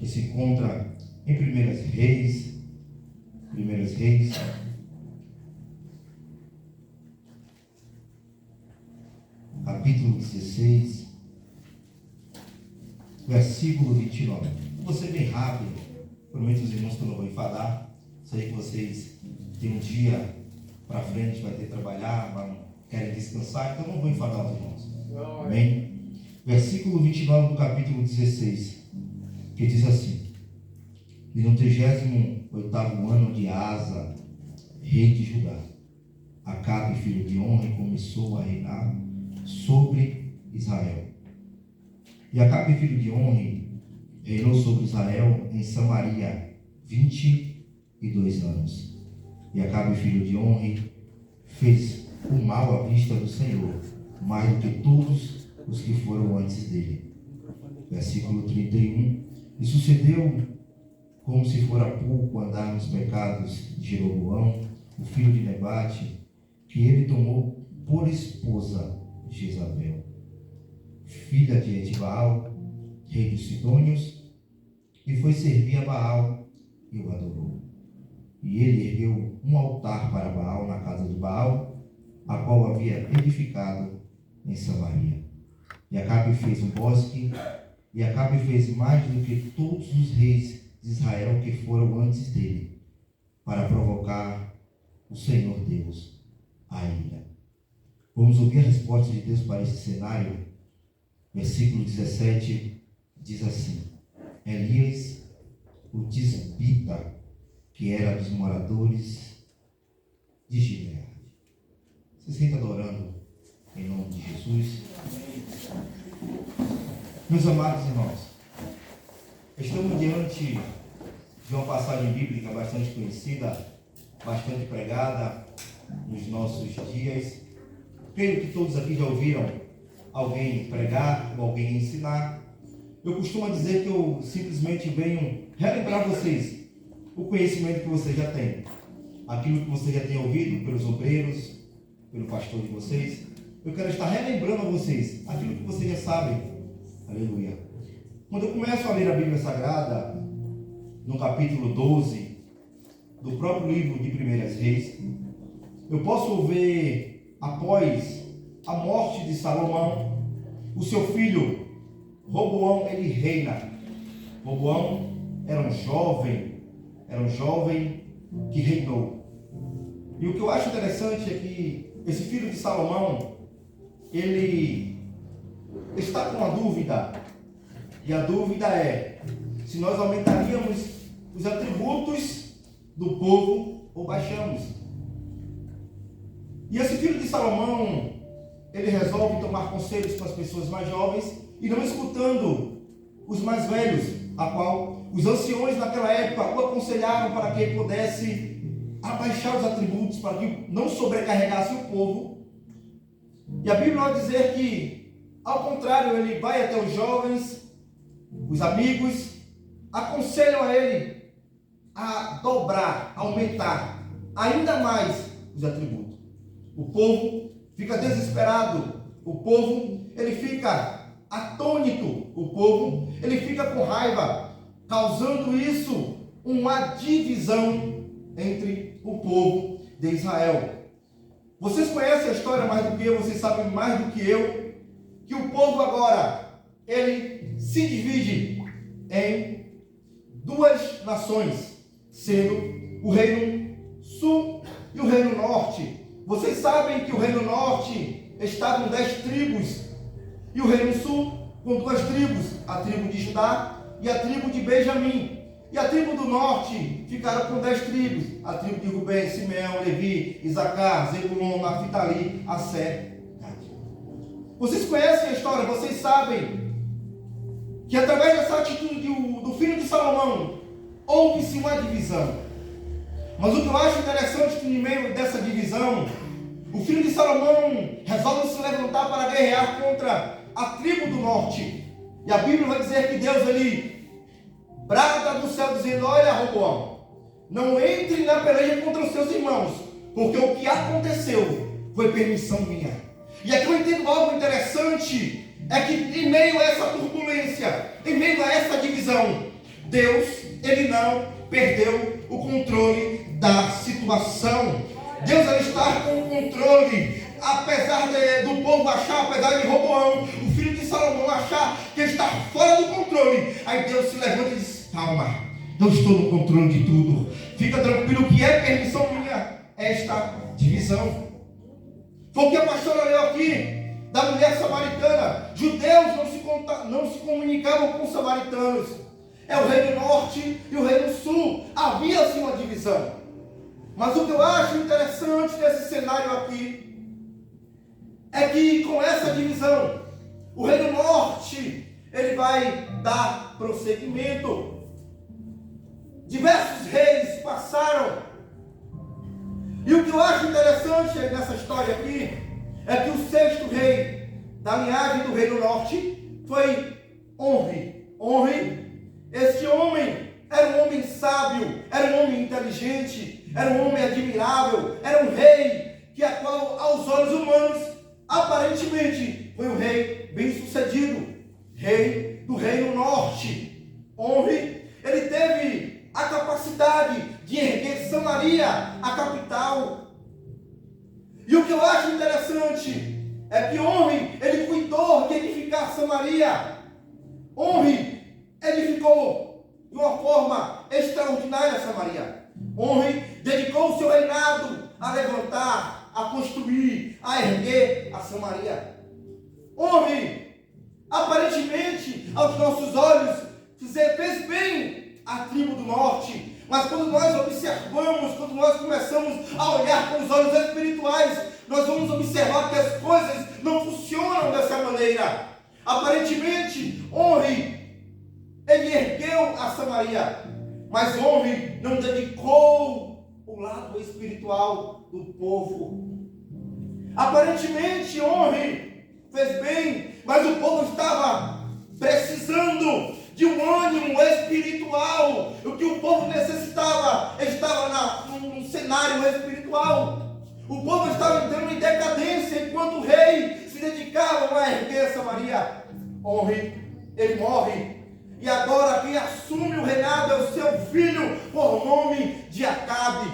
se encontra em Primeiras Reis, capítulo 16, versículo 29. Vou ser bem rápido, prometo aos irmãos que eu não vou enfadar. Sei que vocês têm um dia para frente, vai ter que trabalhar, querem descansar, então não vou enfadar os irmãos. Amém? Versículo 29 do capítulo 16, que diz assim: e no 38º ano de Asa, rei de Judá, Acabe, filho de Onri, começou a reinar sobre Israel. E Acabe, filho de Onri, reinou sobre Israel em Samaria 22 anos. E Acabe, filho de Onri, fez o mal à vista do Senhor, mais do que todos os que foram antes dele. Versículo 31. E sucedeu, como se fora pouco andar nos pecados de Jeroboão, o filho de Nebate, que ele tomou por esposa Jezabel, filha de Etibaal, rei dos Sidônios, e foi servir a Baal e o adorou. E ele ergueu um altar para Baal na casa de Baal, a qual havia edificado em Samaria. E Acabe fez um bosque, e Acabe fez mais do que todos os reis de Israel que foram antes dele, para provocar o Senhor Deus a ira. Vamos ouvir a resposta de Deus para esse cenário. Versículo 17 diz assim: Elias, o tisbita, que era dos moradores de Gileade. Você senta adorando em nome de Jesus. Meus amados irmãos, estamos diante de uma passagem bíblica bastante conhecida, bastante pregada nos nossos dias. Creio que todos aqui já ouviram alguém pregar ou alguém ensinar. Eu costumo dizer que eu simplesmente venho relembrar vocês o conhecimento que vocês já têm, aquilo que vocês já têm ouvido pelos obreiros, pelo pastor de vocês. Eu quero estar relembrando a vocês aquilo que vocês já sabem. Aleluia. Quando eu começo a ler a Bíblia Sagrada, no capítulo 12 do próprio livro de Primeiras Reis, eu posso ver, após a morte de Salomão, o seu filho Roboão, ele reina. Roboão era um jovem que reinou. E o que eu acho interessante é que esse filho de Salomão, ele está com uma dúvida, e a dúvida é se nós aumentaríamos os atributos do povo ou baixamos. E esse filho de Salomão, ele resolve tomar conselhos com as pessoas mais jovens e não escutando os mais velhos, a qual os anciões naquela época o aconselharam para que ele pudesse abaixar os atributos, para que não sobrecarregasse o povo. E a Bíblia vai dizer que, ao contrário, ele vai até os jovens, os amigos, aconselham a ele a dobrar, aumentar ainda mais os atributos. O povo fica desesperado, o povo ele fica atônito, o povo ele fica com raiva, causando isso uma divisão entre o povo de Israel. Vocês conhecem a história mais do que eu, vocês sabem mais do que eu, que o povo agora, ele se divide em duas nações, sendo o reino sul e o reino norte. Vocês sabem que o reino norte está com 10 tribos, e o reino sul com 2 tribos, a tribo de Judá e a tribo de Benjamim. E a tribo do norte ficaram com 10 tribos, a tribo de Rubem, Simeão, Levi, Isacar, Zebulon, Naftali, Asser. Vocês conhecem a história, vocês sabem que através dessa atitude do filho de Salomão, houve-se uma divisão. Mas o que eu acho interessante é que no meio dessa divisão, o filho de Salomão resolve se levantar para guerrear contra a tribo do norte. E a Bíblia vai dizer que Deus ele brada do céu dizendo: olha, Roboão, não entre na peleja contra os seus irmãos, porque o que aconteceu foi permissão minha. E aqui eu entendo algo interessante, é que em meio a essa turbulência, em meio a essa divisão, Deus, ele não perdeu o controle da situação. Deus ele está com o controle. Apesar do povo achar, apesar de Roboão, o filho de Salomão, achar que ele está fora do controle, aí Deus se levanta e diz: calma, eu estou no controle de tudo. Fica tranquilo que é permissão minha esta divisão. Foi o que a pastora leu aqui da mulher samaritana. Judeus não se comunicavam com os samaritanos. É o reino norte e o reino sul. Havia assim uma divisão. Mas o que eu acho interessante nesse cenário aqui é que com essa divisão, o reino norte ele vai dar prosseguimento. Diversos reis passaram. E o que eu acho interessante nessa história aqui é que o sexto rei da linhagem do reino norte foi Onri. Onri, este homem era um homem sábio, era um homem inteligente, era um homem admirável, era um rei que a qual aos olhos humanos aparentemente foi um rei bem sucedido, rei do reino norte. Onri, ele teve a capacidade de erguer Samaria, a capital. E o que eu acho interessante é que Onri, ele cuidou de edificar Samaria. Onri edificou de uma forma extraordinária Samaria. Onri dedicou o seu reinado a levantar, a construir, a erguer a Samaria. Onri, aparentemente, aos nossos olhos, fez bem a tribo do norte. Mas quando nós observamos, quando nós começamos a olhar com os olhos espirituais, nós vamos observar que as coisas não funcionam dessa maneira. Aparentemente, Onri, ele ergueu a Samaria, mas Onri não dedicou o lado espiritual do povo. Aparentemente, Onri fez bem, mas o povo estava precisando de um ânimo espiritual. O que o povo necessitava estava num cenário espiritual. O povo estava entrando em decadência, enquanto o rei se dedicava a erguer Samaria. Onri, ele morre. E agora quem assume o reinado é o seu filho, por nome de Acabe.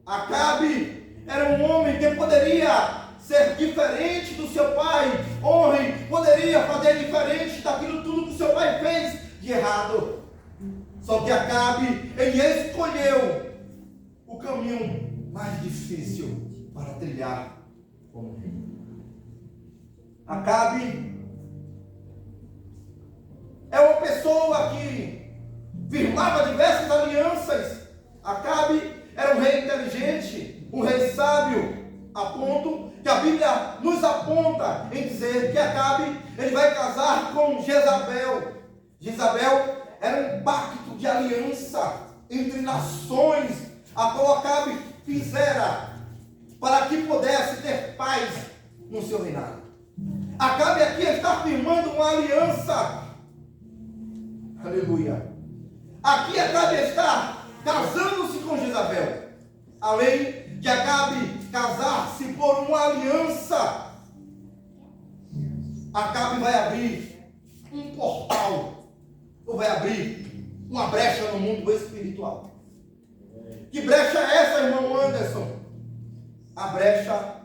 Acabe era um homem que poderia ser diferente do seu pai. Onri poderia fazer diferente daquilo tudo que o seu pai fez de errado. Só que Acabe, ele escolheu o caminho mais difícil para trilhar como rei. Acabe é uma pessoa que firmava diversas alianças. Acabe era um rei inteligente, um rei sábio, a ponto que a Bíblia nos aponta em dizer que Acabe, ele vai casar com Jezabel. Jezabel era um pacto de aliança entre nações, a qual Acabe fizera para que pudesse ter paz no seu reinado. Acabe aqui está firmando uma aliança. Aleluia. Aqui Acabe está casando-se com Jezabel. Além de Acabe casar-se por uma aliança, Acabe vai abrir um portal, ou vai abrir uma brecha no mundo espiritual. Que brecha é essa, irmão Anderson? A brecha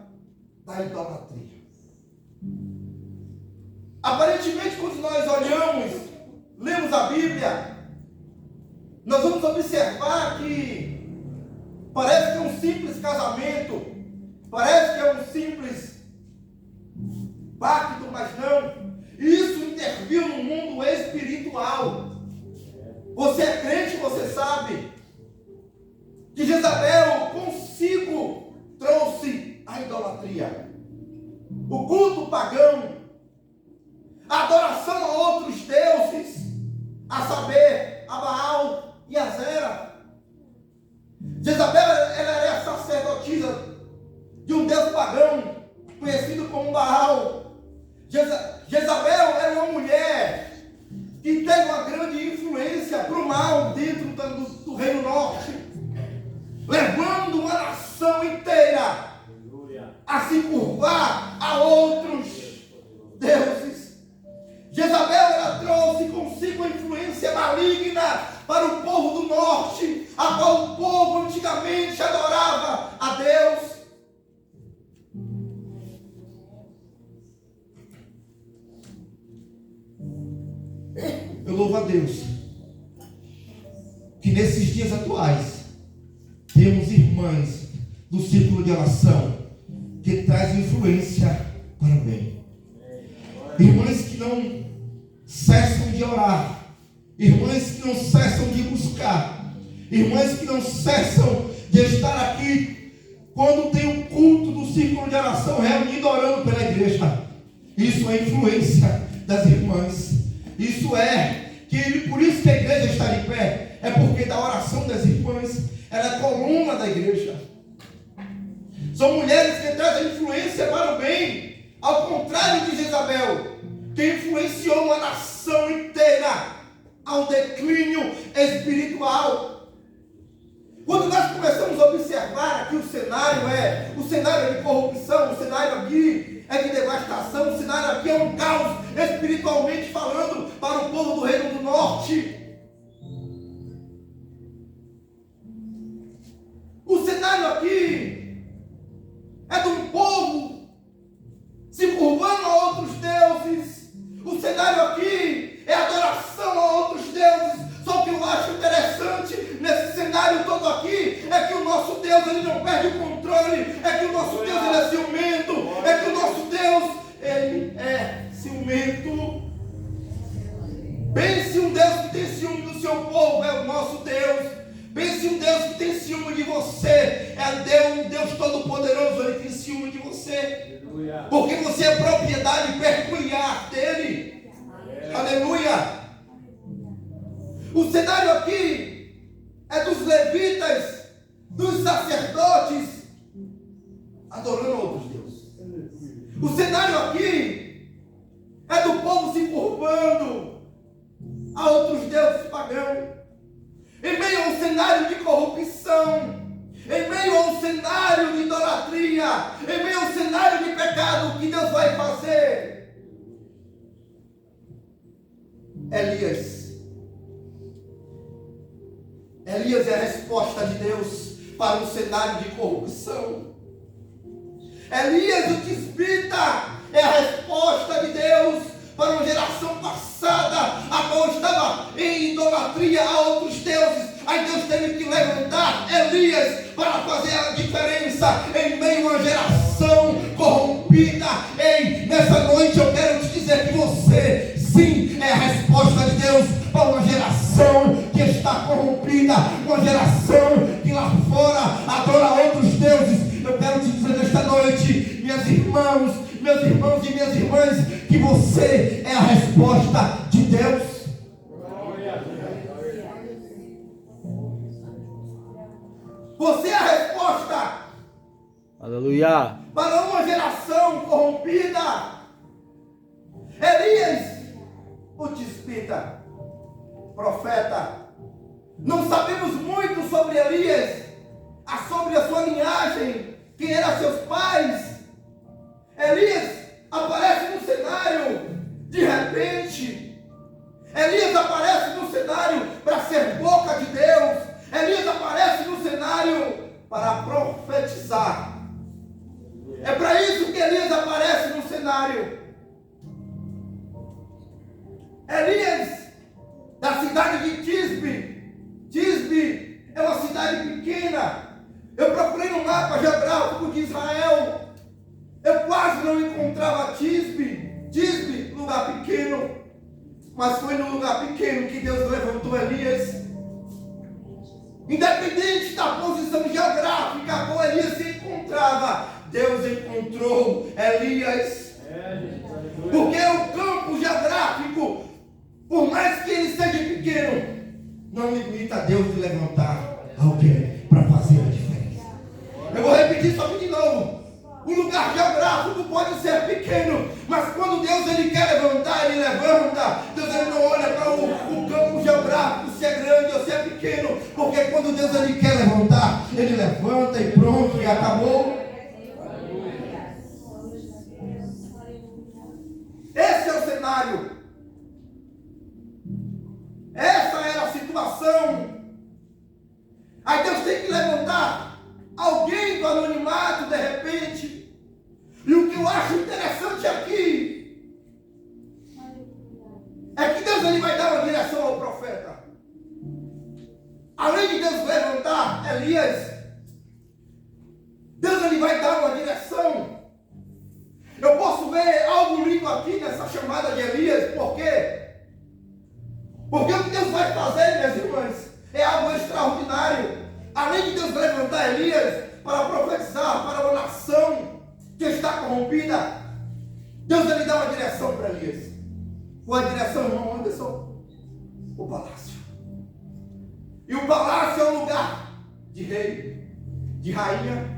da idolatria. Aparentemente, quando nós olhamos, lemos a Bíblia, nós vamos observar que parece que é um simples casamento, parece que é um simples pacto, mas não. Isso interviu no mundo espiritual. Você é crente, você sabe que Jezabel consigo trouxe a idolatria, o culto pagão, a adoração a outros deuses, a saber, a Baal e a Zera. Jezabel, ela era sacerdotisa de um deus pagão, conhecido como Baal. Jezabel era uma mulher que teve uma grande influência para o mal dentro do reino norte, levando uma nação inteira a se curvar a outros deuses. Jezabel, ela trouxe consigo a influência maligna para o povo do norte, a qual o povo antigamente adorava a Deus. Eu louvo a Deus que nesses dias atuais temos irmãs do círculo de oração que trazem influência para o bem. Irmãs que não cessam de orar, irmãs que não cessam de buscar, irmãs que não cessam de estar aqui quando tem o culto do círculo de oração reunido orando pela igreja. Isso é influência das irmãs. Isso é que por isso que a igreja está de pé, é porque da oração das irmãs, ela é a coluna da igreja. São mulheres que trazem influência para o bem, ao contrário de Jezabel, que influenciou uma nação inteira ao declínio espiritual. Quando nós começamos a observar aqui o cenário é de corrupção, o cenário aqui é de devastação, o cenário aqui é um caos espiritualmente falando para o povo do Reino do Norte. O cenário aqui é de um povo se curvando a outros deuses. O cenário aqui é adoração a outros deuses. Só que eu acho interessante nesse cenário todo aqui é que o nosso Deus, ele não perde o controle, é que o nosso Deus, ele é ciumento, é que o nosso Deus, ele é ciumento. Pense um Deus que tem ciúme do seu povo, é o nosso Deus. Pense um Deus que tem ciúme de você, é um Deus todo-poderoso, ele tem ciúme de você. Aleluia. Porque você é propriedade peculiar dele. Aleluia. O cenário aqui é dos levitas, dos sacerdotes, adorando outros deuses. O cenário aqui é do povo se curvando a outros deuses pagãos. Em meio a um cenário de corrupção, em meio a um cenário de idolatria, em meio a um cenário de pecado, o que Deus vai fazer? Elias é a resposta de Deus para um cenário de corrupção. Elias, o tisbita, é a resposta de Deus para uma geração passada, a qual estava em idolatria a outros deuses. Aí Deus teve que levantar Elias para fazer a diferença em meio a uma geração corrompida. Ei, nessa noite eu quero te dizer que você, sim, é a resposta de Deus para uma geração que está corrompida, uma geração que lá fora adora outros deuses. Eu quero te dizer nesta noite, meus irmãos e minhas irmãs, que você é a resposta de Deus. Você é a resposta. Aleluia. Para uma geração corrompida. Elias, o tisbita, profeta. Não sabemos muito sobre Elias, sobre a sua linhagem, quem eram seus pais. Elias aparece no cenário de repente. Elias aparece no cenário para ser boca de Deus. Elias aparece no cenário para profetizar. É para isso que Elias aparece no cenário. Elias, da cidade de Tisbe. Tisbe é uma cidade pequena. Eu procurei no mapa geográfico de Israel. Eu quase não encontrava Tisbe. Tisbe, lugar pequeno. Mas foi no lugar pequeno que Deus levantou Elias. Independente da posição geográfica a qual Elias se encontrava, Deus encontrou Elias. Porque o campo geográfico, por mais que ele seja pequeno, não limita a Deus de levantar alguém para fazer a diferença. Eu vou repetir só de novo. O lugar geográfico pode ser pequeno, mas quando Deus ele quer levantar, ele levanta. Deus ele não olha para o campo geográfico, se é grande ou se é pequeno, porque quando Deus ele quer levantar, ele levanta e pronto, e acabou. Esse é o cenário. Essa era a situação situação. Aí Deus tem que levantar alguém do anonimato de repente. E o que eu acho interessante aqui é que Deus ele vai dar uma direção ao profeta. Além de Deus levantar Elias, Deus ele vai dar uma direção. Eu posso ver algo lindo aqui nessa chamada de Elias. Por quê? Porque o que Deus vai fazer, minhas irmãs, é algo extraordinário. Além de Deus levantar Elias para profetizar para uma nação que está corrompida, Deus ele dá uma direção para Elias. Qual a direção, irmão Anderson? O palácio. E o palácio é um lugar de rei, de rainha.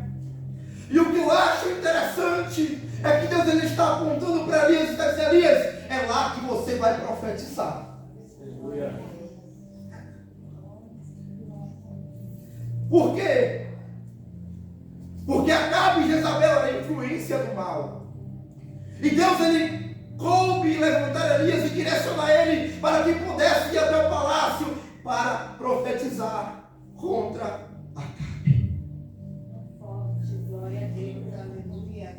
E o que eu acho interessante é que Deus ele está apontando para Elias e está dizendo: Elias, é lá que você vai profetizar. Por quê? Porque Acabe e Jezabel era a influência do mal. E Deus ele coube levantar Elias e direcionar ele para que pudesse ir até o palácio para profetizar contra Acabe. Glória a Deus, aleluia.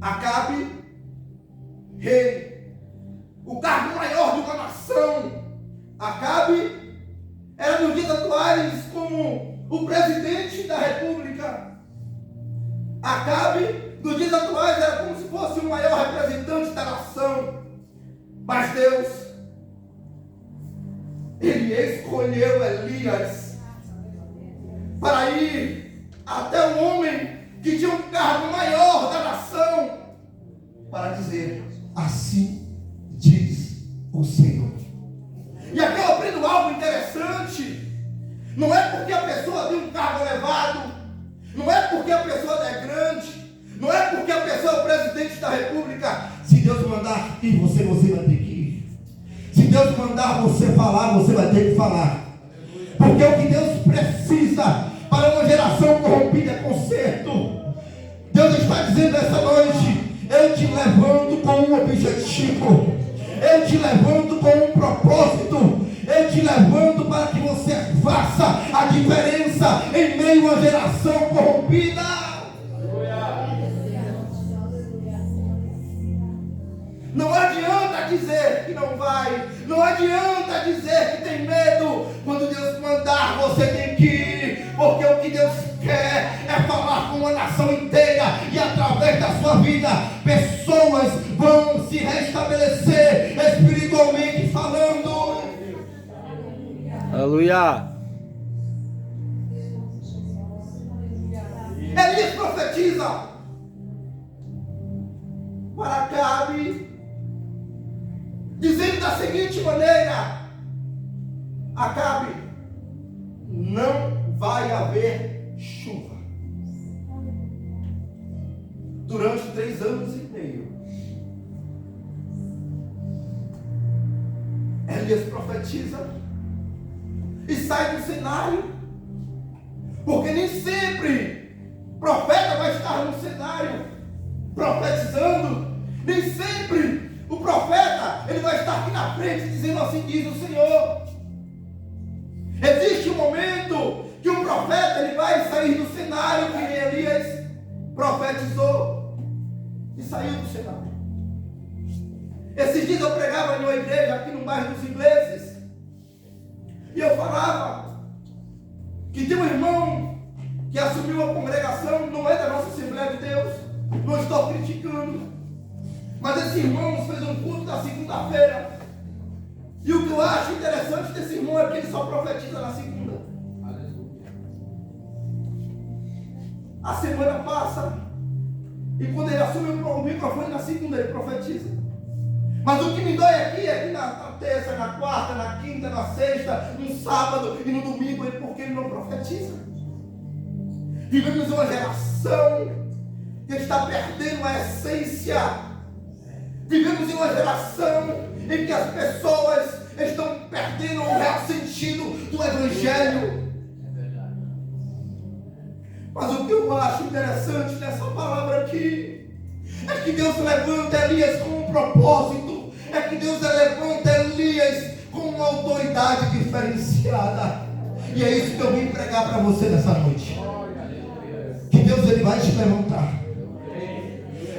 Acabe, rei, o cargo maior de uma nação. Acabe era nos dias atuais como o presidente da república. Acabe nos dias atuais era como se fosse o maior representante da nação. Mas Deus, ele escolheu Elias para ir até um homem que tinha um cargo maior da nação, para dizer: assim diz o Senhor. E aqui eu aprendo algo interessante. Não é porque a pessoa tem um cargo elevado, não é porque a pessoa é grande, não é porque a pessoa é o presidente da república. Se Deus mandar ir, você vai ter que ir. Se Deus mandar você falar, você vai ter que falar. Porque o que Deus precisa para uma geração corrompida é conserto. Deus está dizendo essa noite: eu te levanto com um objetivo, eu te levanto com um propósito, eu te levanto para que você faça a diferença em meio à geração corrompida. Não adianta dizer que não vai, não adianta dizer que tem medo. Quando Deus mandar, você tem que ir, porque o que Deus quer é falar com uma nação inteira, e através da sua vida, pessoas vão se restabelecer espiritualmente falando. Aleluia. Elias profetiza para Acabe, dizendo da seguinte maneira: Acabe, não vai haver chuva durante 3 anos e meio. Elias profetiza e sai do cenário, porque nem sempre profeta vai estar no cenário profetizando. Nem sempre o profeta ele vai estar aqui na frente dizendo: assim diz o Senhor. Existe um momento que o profeta ele vai sair do cenário, que nem Elias profetizou e saiu do cenário. Esses dias eu pregava em uma igreja aqui no bairro dos Ingleses, e eu falava que tem um irmão que assumiu a congregação, não é da nossa Assembleia de Deus, não estou criticando, mas esse irmão fez um culto na segunda-feira, e o que eu acho interessante desse irmão é que ele só profetiza na segunda. A semana passa, e quando ele assume o microfone na segunda, ele profetiza. Mas o que me dói aqui é que na terça, na quarta, na quinta, na sexta, no sábado e no domingo, porque ele não profetiza. Vivemos uma geração que está perdendo a essência. Vivemos em uma geração em que as pessoas estão perdendo o real sentido do Evangelho. Mas o que eu acho interessante nessa palavra aqui é que Deus levanta Elias com um propósito, é que Deus levanta Elias com uma autoridade diferenciada. anunciada. E é isso que eu vim pregar para você nessa noite. Que Deus ele vai te levantar.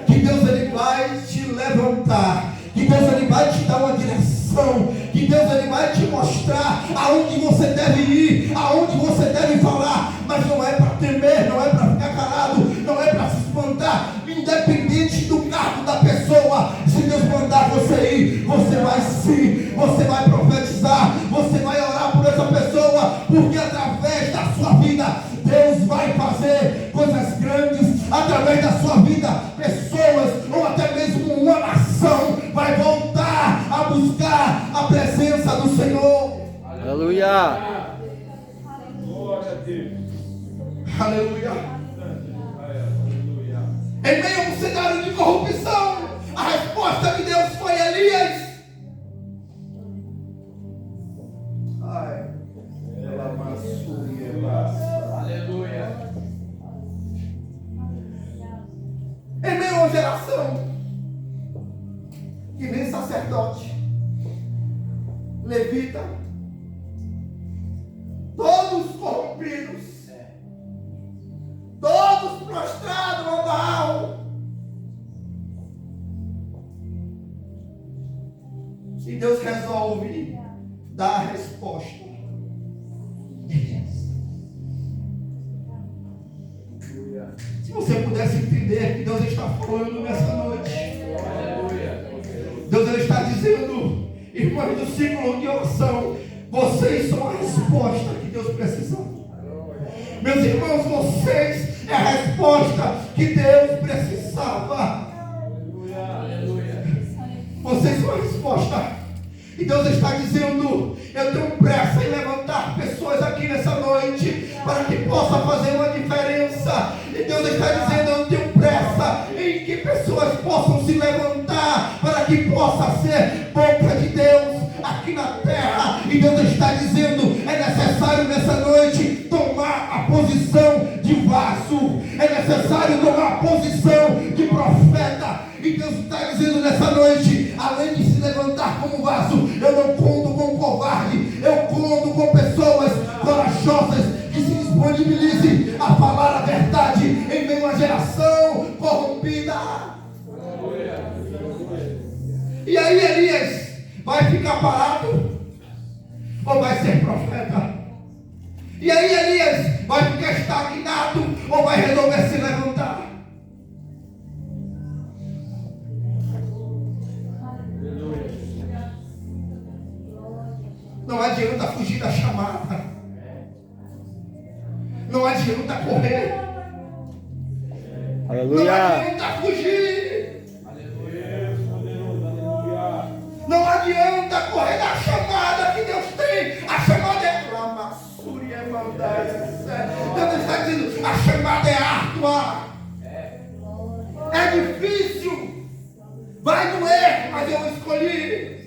Que Deus ele vai te levantar. Que Deus ele vai te dar uma direção. Que Deus ele vai te mostrar aonde você deve ir, aonde você deve falar. Mas não é para temer, não é para ficar calado, não é para se espantar. Independente do cargo da pessoa, se Deus mandar você ir, você vai sim, você vai profetizar, você vai orar por essa pessoa, porque através da sua vida Deus vai fazer coisas grandes. Através da sua vida, pessoas ou até mesmo uma nação vai voltar a buscar a presença do Senhor. Aleluia. Glória a Deus. Aleluia. Em meio a um cenário de corrupção, a resposta de Deus foi Elias. Ai, ela Aleluia. em meio a uma geração que nem sacerdote, levita, todos corrompidos, todos prostrados ao Baal. E Deus resolve dar a resposta. Se você pudesse entender que Deus está falando nessa noite, Deus está dizendo, irmãos do ciclo de oração, vocês são a resposta que Deus precisava. Meus irmãos, vocês é a resposta que Deus precisava. Vocês são a resposta. E Deus está dizendo, eu tenho pressa em levantar pessoas aqui nessa noite, para que possa fazer uma diferença. E Deus está dizendo, eu tenho pressa em que pessoas possam se levantar, para que possa ser boca de Deus aqui na terra. E Deus está dizendo, é necessário nessa noite tomar a posição de vaso, é necessário tomar a posição de profeta. E Deus está dizendo nessa noite, além de se levantar como vaso, eu não conto com covarde, eu conto com pessoas corajosas que se disponibilizem a falar a verdade em meio a uma geração corrompida. E aí Elias vai ficar parado ou vai ser profeta? E aí Elias vai ficar estagnado ou vai resolver se levantar? Não adianta fugir da chamada. Não adianta correr. Aleluia. Não adianta fugir. Não adianta correr da chamada que Deus tem. A chamada é Lamassuri, é maldade. Deus está dizendo, a chamada é árdua. É difícil. Vai doer, mas eu escolhi.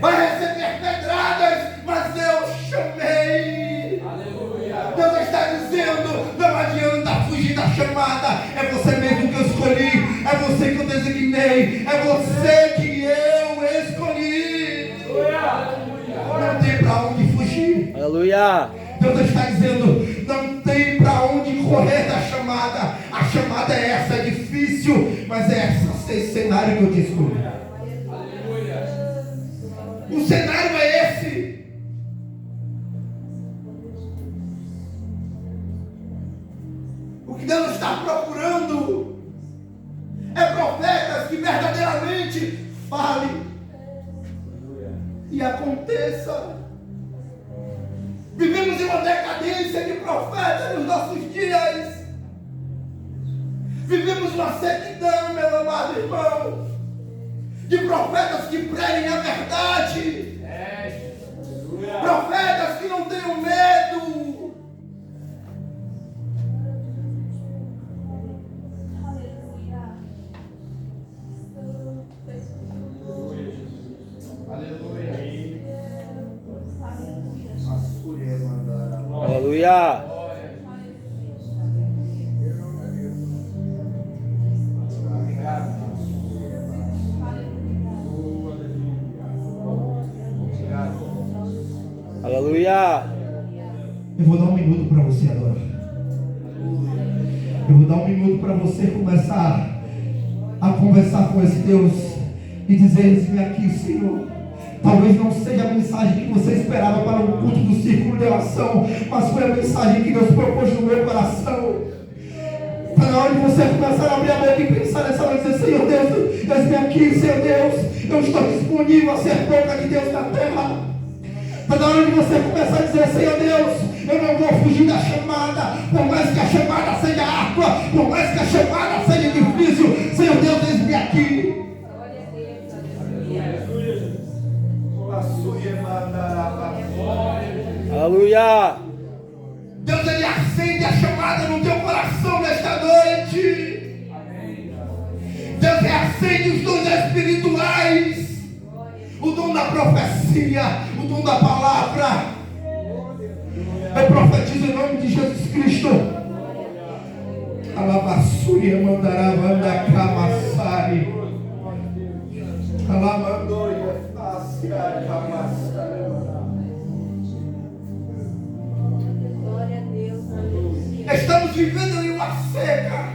Vai receber pedradas, mas eu chamei. Aleluia. Deus está dizendo, não adianta fugir da chamada. É você mesmo que eu escolhi, é você que eu designei, é você que eu escolhi. Não tem para onde fugir. Aleluia. Deus está dizendo, não tem para onde correr da chamada. A chamada é essa, é difícil, mas é esse cenário que eu te escolhi. O cenário é esse. O que Deus está procurando é profetas que verdadeiramente falem e aconteça. Vivemos em uma decadência de profetas nos nossos dias. Vivemos uma sequidão, meu amado irmão, de profetas que preguem a verdade, profetas que não tenham medo, Aleluia. Aleluia. Eu vou dar um minuto para você agora. Eu vou dar um minuto para você começar a conversar com esse Deus e dizer: eis-me aqui, Senhor. Talvez não seja a mensagem que você esperava para o culto do círculo de oração, mas foi a mensagem que Deus propôs no meu coração. Está na hora de você começar a abrir a boca e pensar nessa hora e dizer: Senhor Deus, eis-me aqui, Senhor Deus, eu estou disponível a ser boca de Deus na terra. Está na hora de você começar a dizer: Senhor Deus, eu não vou fugir da chamada, por mais que a chamada seja árdua, por mais que a chamada seja difícil, Senhor Deus, eis-me aqui. Aleluia. Deus, Ele acende a chamada no teu coração nesta noite. Deus, Ele acende os dons espirituais, o dom da profecia, o dom da palavra. Eu profetizo em nome de Jesus Cristo. Alabassuria mandará manda camassari. Alamandoria ascar camassari. Glória a Deus, aleluia. Estamos vivendo em uma seca.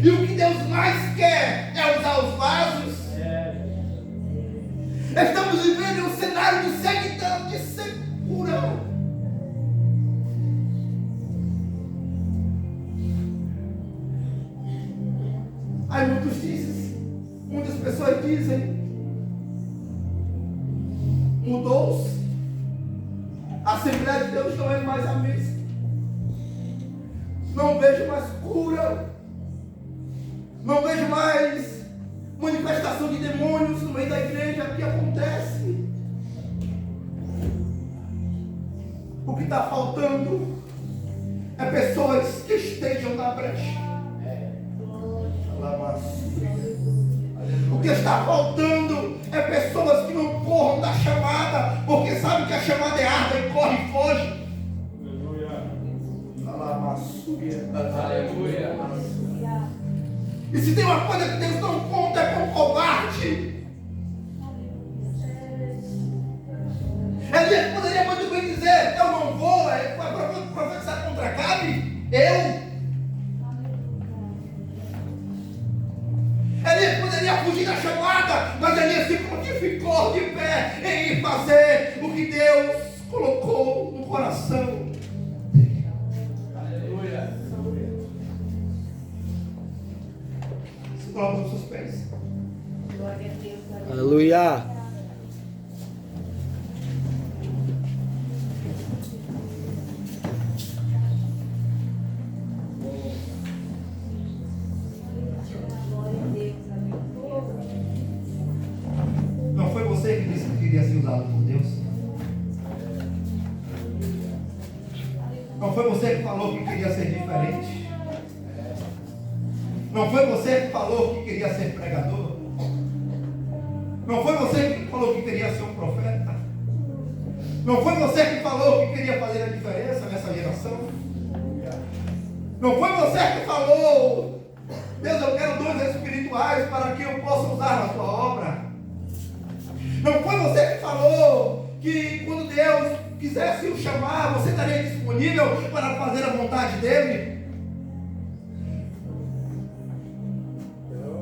E o que Deus mais quer é usar os vasos. Estamos vivendo em um cenário de sequidão, de secura. Aí muitas pessoas dizem: mudou-se. A Assembleia de Deus não é mais a mesma. Não vejo mais cura. Não vejo mais manifestação de demônios no meio da igreja. O que acontece? O que está faltando é pessoas que estejam na brecha. O que está faltando é pessoas que não corram da chamada, porque sabem que a chamada é árdua e corre e foge. Aleluia. E se tem uma coisa que Deus não conta é com covarde. Elias poderia muito bem dizer: eu não vou profetizar contra Acabe. Elias poderia fugir da chamada, mas Elias se prontificou de pé em fazer o que Deus colocou no coração. Aleluia. Se coloca nos seus pés. Glória a Deus, aleluia. Aleluia. Glória a Deus, aleluia. Não foi você que disse que queria ser usado por Deus? Não foi você que falou que queria ser diferente? Não foi você que falou que queria ser pregador? Não foi você que falou que queria ser um profeta? Não foi você que falou que queria fazer a diferença nessa geração? Não foi você que falou: Deus, eu quero dons espirituais para que eu possa usar na tua obra? Não foi você que falou que quando Deus quisesse o chamar, você estaria disponível para fazer a vontade dele?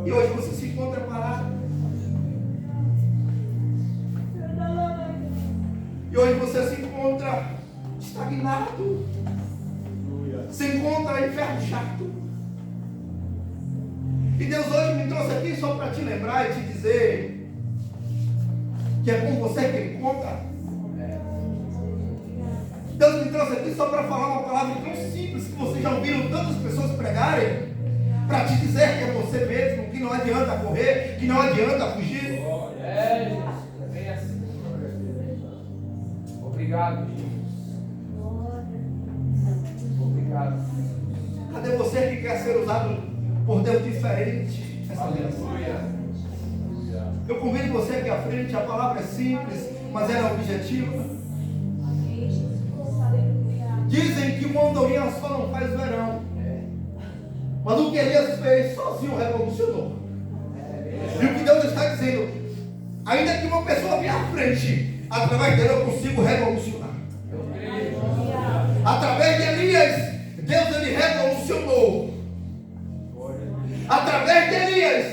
E hoje você se encontra parado. E hoje você se encontra estagnado. Se encontra enferrujado. E Deus hoje me trouxe aqui só para te lembrar e te dizer que é com você que Ele conta. Deus me trouxe aqui só para falar uma palavra tão simples que vocês já ouviram tantas pessoas pregarem, para te dizer que é você mesmo, que não adianta correr, que não adianta fugir. É, Jesus. É bem assim. Obrigado, Jesus. Obrigado. Cadê você que quer ser usado por Deus diferente nessa geração? Aleluia. Eu convido você aqui à frente. A palavra é simples, mas ela é objetiva. Dizem que uma andorinha só não faz verão, mas o que Elias fez sozinho revolucionou. E o que Deus está dizendo: Ainda que uma pessoa venha à frente, através dele eu consigo revolucionar. Através de Elias, Deus ele revolucionou. Através de Elias,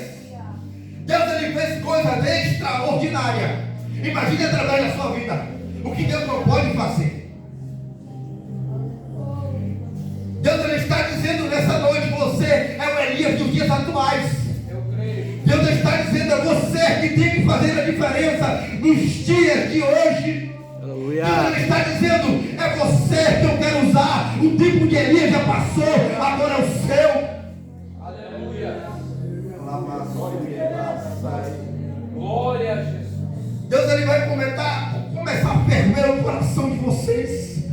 Deus ele fez coisas extraordinárias. Imagine através da sua vida o que Deus não pode fazer. Deus ele está dizendo nessa noite: você é o Elias dos dias atuais. Deus está dizendo a você que tem que fazer a diferença nos dias de hoje. Aleluia. Deus ele está dizendo: é você que eu quero usar. O tempo de Elias já passou, agora é o seu. Aleluia. Glória a Jesus. Deus ele vai começar a ferver o coração de vocês.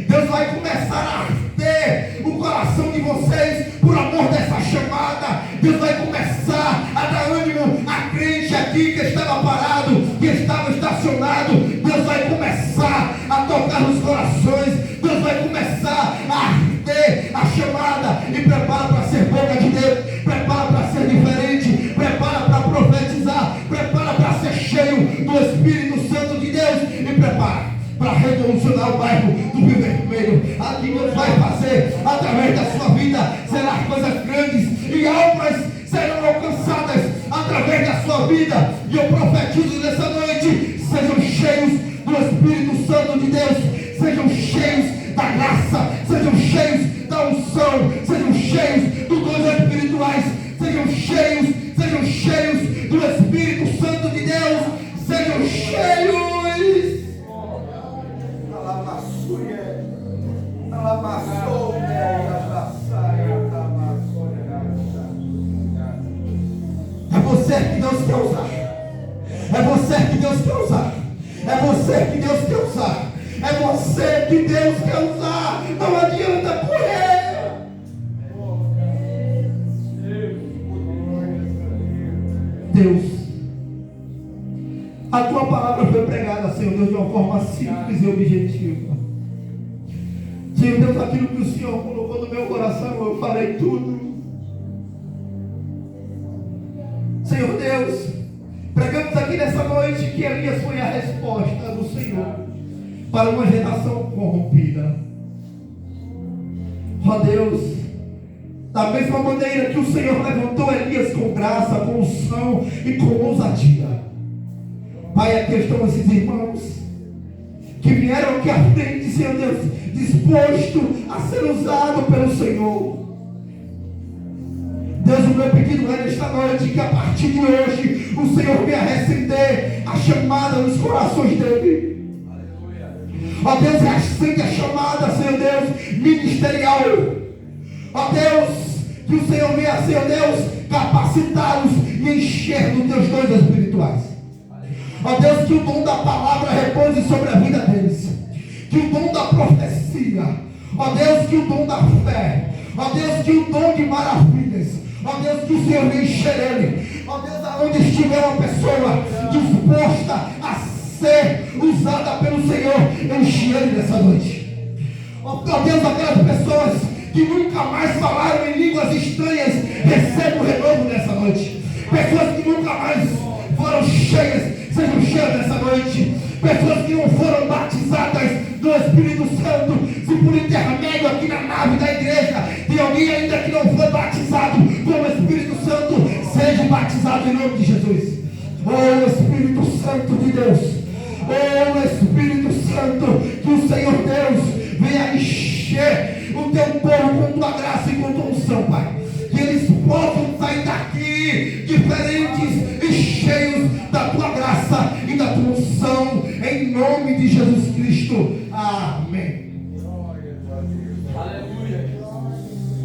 Deus vai começar a arder o coração de vocês por amor dessa chamada. Deus vai começar a dar ânimo a crente aqui que estava parado, que estava estacionado. Deus vai começar a tocar nos corações. Deus vai começar a arder a chamada. E prepara para ser boca de Deus, prepara para ser diferente, prepara para profetizar, prepara para ser cheio do Espírito Santo de Deus e prepara para revolucionar o bairro do Rio Vermelho. Aqui Deus vai fazer através da sua vida. Será coisas grandes e almas serão alcançadas através da sua vida. E eu profetizo nessa noite: sejam cheios do Espírito Santo de Deus, sejam cheios da graça, sejam cheios da unção, sejam cheios dos dons espirituais, sejam cheios do Espírito Santo de Deus, sejam cheios. É você que Deus quer usar. É você que Deus quer usar. É você que Deus quer usar. É você que Deus quer usar. Não adianta correr. Deus, a tua palavra foi pregada, Senhor Deus, de uma forma simples e objetiva. Senhor Deus, aquilo que o Senhor colocou no meu coração, eu falei tudo. Senhor Deus, pregamos aqui nessa noite que Elias foi a resposta do Senhor para uma geração corrompida. Ó Deus, da mesma maneira que o Senhor levantou Elias com graça, com unção e com ousadia. Pai, aqui estão esses irmãos que vieram aqui à frente, Senhor Deus, disposto a ser usado pelo Senhor. Deus, o meu pedido é nesta noite que a partir de hoje o Senhor venha reacender a chamada nos corações dele. Ó Deus, reacende a chamada, Senhor Deus, ministerial. Ó Deus, que o Senhor venha, Senhor Deus, capacitá-los e encher dos teus dons espirituais. Ó Deus, que o dom da palavra repouse sobre a vida deles. Que o dom da profecia. Ó Deus, que o dom da fé. Ó Deus, que o dom de maravilhas. Ó Deus, que o Senhor venha encher ele. Ó Deus, aonde estiver uma pessoa disposta a ser usada pelo Senhor, enche ele nessa noite. Ó Deus, aquelas pessoas que nunca mais falaram em línguas estranhas, recebe o renovo nessa noite. Pessoas que nunca mais foram cheias, sejam cheias nessa noite. Pessoas que não foram batizadas do Espírito Santo, se por intermédio aqui na nave da igreja tem alguém ainda que não foi batizado com o Espírito Santo, seja batizado em nome de Jesus. Oh Espírito Santo de Deus, oh Espírito Santo, que o Senhor Deus venha encher o teu povo com tua graça e com tua unção, Pai. Que eles possam sair daqui diferentes e cheios da tua graça e da tua unção, em nome de Jesus Cristo. Amém. Aleluia.